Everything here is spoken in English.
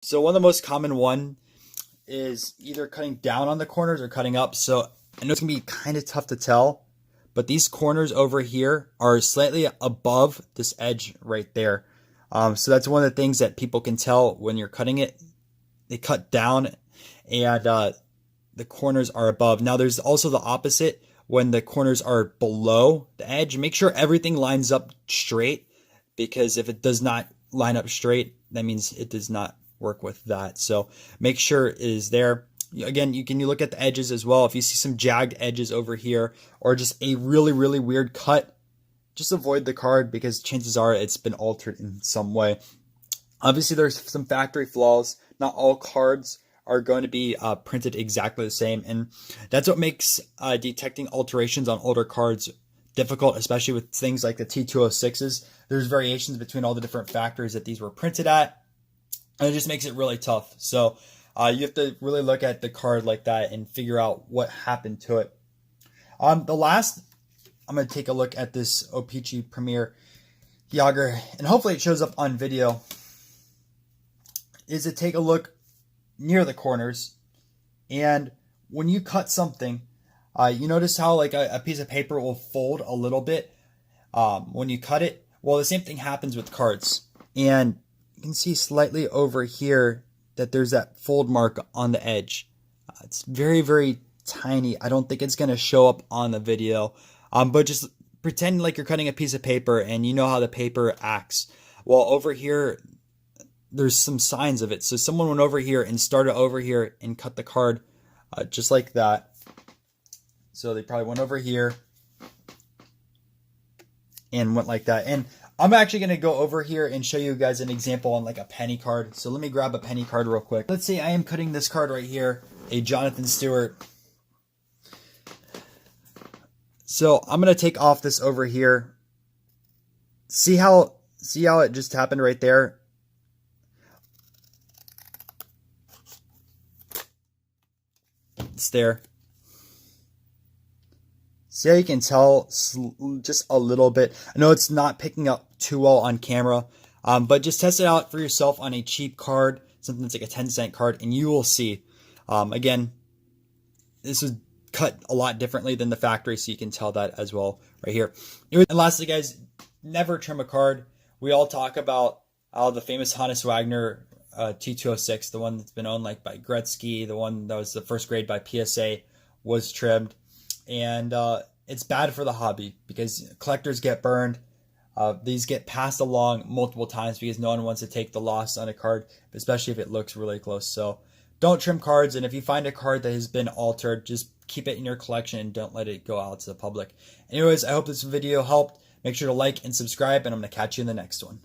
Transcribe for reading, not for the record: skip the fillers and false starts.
So one of the most common one is either cutting down on the corners or cutting up. So I know it's gonna be kind of tough to tell, but these corners over here are slightly above this edge right there. So that's one of the things that people can tell when you're cutting it. They cut down and the corners are above. Now there's also the opposite when the corners are below the edge. Make sure everything lines up straight, because if it does not line up straight, that means it does not work with that. So make sure it is there. Again, you look at the edges as well. If you see some jagged edges over here or just a really, really weird cut, just avoid the card, because chances are it's been altered in some way. Obviously, there's some factory flaws. Not all cards are going to be printed exactly the same, and that's what makes detecting alterations on older cards difficult, especially with things like the T206s. There's variations between all the different factories that these were printed at, and it just makes it really tough. So you have to really look at the card like that and figure out what happened to it. The last, I'm going to take a look at this O-Pee-Chee Premier Yager, and hopefully it shows up on video, is to take a look near the corners. And when you cut something, you notice how like a piece of paper will fold a little bit when you cut it. Well, the same thing happens with cards. And you can see slightly over here that there's that fold mark on the edge. It's very, very tiny. I don't think it's going to show up on the video. But just pretend like you're cutting a piece of paper and you know how the paper acts. Well, over here, there's some signs of it. So someone went over here and started over here and cut the card just like that. So they probably went over here and went like that. And I'm actually going to go over here and show you guys an example on like a penny card. So let me grab a penny card real quick. Let's say I am cutting this card right here, a Jonathan Stewart. So I'm going to take off this over here. See how it just happened right there? It's there. See how you can tell just a little bit. I know it's not picking up too well on camera, but just test it out for yourself on a cheap card, something that's like a 10-cent card, and you will see. Again, this was cut a lot differently than the factory, so you can tell that as well right here. And lastly, guys, never trim a card. We all talk about the famous Hannes Wagner T206, the one that's been owned like by Gretzky, the one that was the first grade by PSA, was trimmed. And it's bad for the hobby because collectors get burned. These get passed along multiple times because no one wants to take the loss on a card, especially if it looks really close. So don't trim cards. And if you find a card that has been altered, just keep it in your collection and don't let it go out to the public. Anyways, I hope this video helped. Make sure to like and subscribe, and I'm going to catch you in the next one.